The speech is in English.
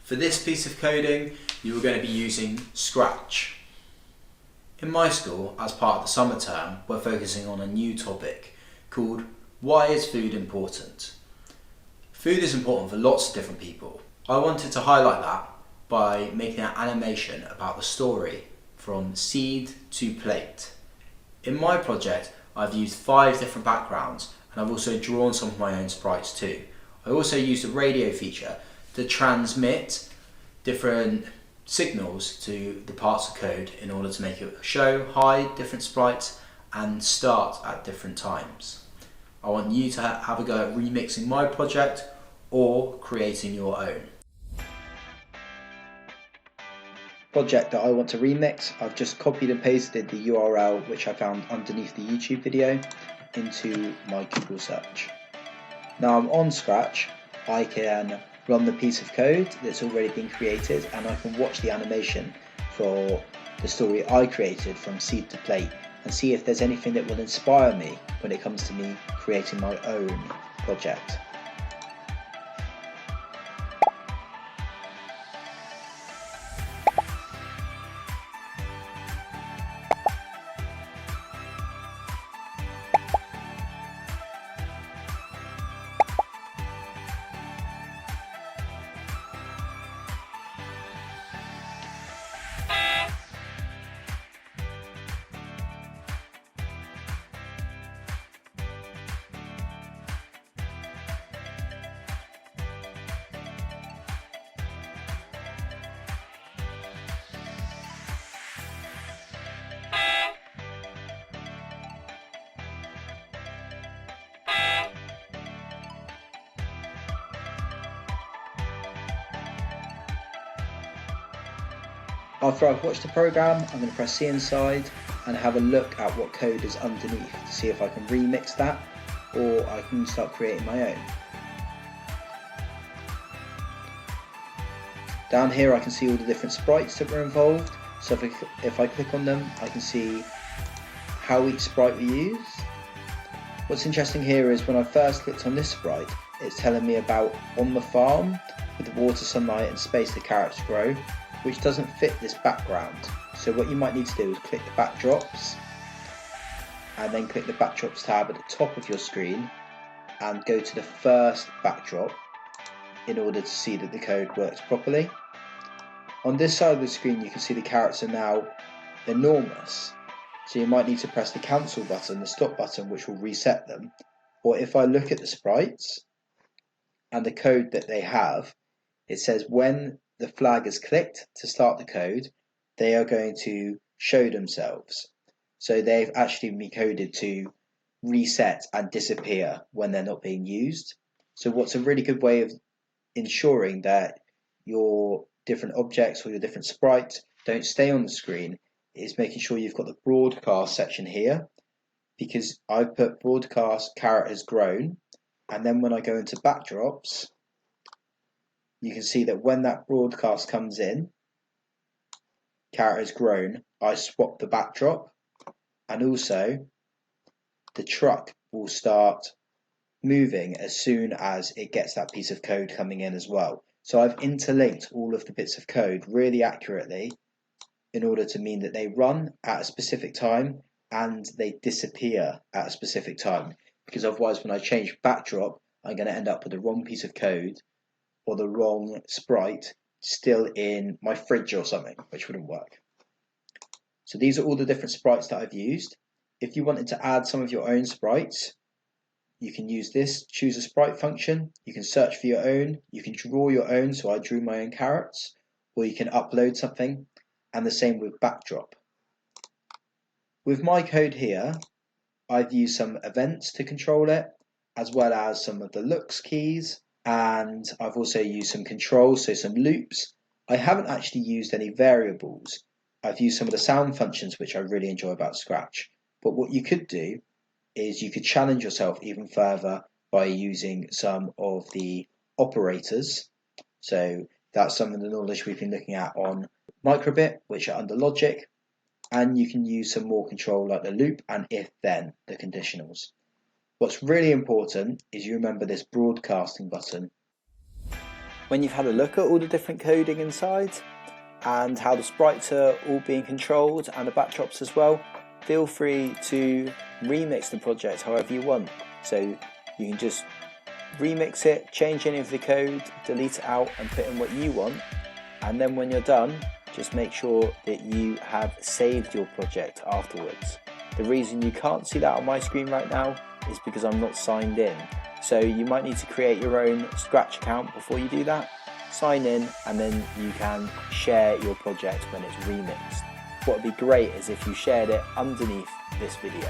For this piece of coding, you are going to be using Scratch. In my school, as part of the summer term, we're focusing on a new topic called Why is Food Important? Food is important for lots of different people. I wanted to highlight that by making an animation about the story from seed to plate. In my project, I've used 5 different backgrounds and I've also drawn some of my own sprites too. I also used a radio feature to transmit different signals to the parts of code in order to make it show, hide different sprites and start at different times. I want you to have a go at remixing my project or creating your own. Project that I want to remix, I've just copied and pasted the URL which I found underneath the YouTube video into my Google search. Now I'm on Scratch, I can run the piece of code that's already been created and I can watch the animation for the story I created from seed to plate and see if there's anything that will inspire me when it comes to me creating my own project. After I've watched the program, I'm going to press C inside and have a look at what code is underneath to see if I can remix that or I can start creating my own. Down here I can see all the different sprites that were involved, so if I click on them I can see how each sprite we used. What's interesting here is when I first clicked on this sprite, it's telling me about on the farm with the water, sunlight and space the carrots grow, which doesn't fit this background. So what you might need to do is click the backdrops and then click the backdrops tab at the top of your screen and go to the first backdrop in order to see that the code works properly. On this side of the screen you can see the carrots are now enormous, so you might need to press the cancel button, the stop button, which will reset them. Or if I look at the sprites and the code that they have, it says when the flag is clicked to start the code, they are going to show themselves. So they've actually been coded to reset and disappear when they're not being used. So what's a really good way of ensuring that your different objects or your different sprites don't stay on the screen is making sure you've got the broadcast section here, because I've put broadcast carrot has grown, and then when I go into backdrops you can see that when that broadcast comes in, carrot has grown, I swap the backdrop, and also the truck will start moving as soon as it gets that piece of code coming in as well. So I've interlinked all of the bits of code really accurately in order to mean that they run at a specific time and they disappear at a specific time, because otherwise when I change backdrop I'm going to end up with the wrong piece of code or the wrong sprite still in my fridge or something, which wouldn't work. So these are all the different sprites that I've used. If you wanted to add some of your own sprites, you can use this choose a sprite function. You can search for your own, you can draw your own, so I drew my own carrots, or you can upload something, and the same with backdrop. With my code here, I've used some events to control it, as well as some of the looks keys, and I've also used some controls, so some loops. I haven't actually used any variables. I've used some of the sound functions, which I really enjoy about Scratch. But what you could do is you could challenge yourself even further by using some of the operators. So that's some of the knowledge we've been looking at on microbit, which are under logic, and you can use some more control like the loop and if then, the conditionals. What's really important is you remember this broadcasting button. When you've had a look at all the different coding inside and how the sprites are all being controlled and the backdrops as well, feel free to remix the project however you want. So you can just remix it, change any of the code, delete it out and put in what you want, and then when you're done, just make sure that you have saved your project afterwards. The reason you can't see that on my screen right now is because I'm not signed in. So you might need to create your own Scratch account before you do that. Sign in and then you can share your project when it's remixed. What would be great is if you shared it underneath this video.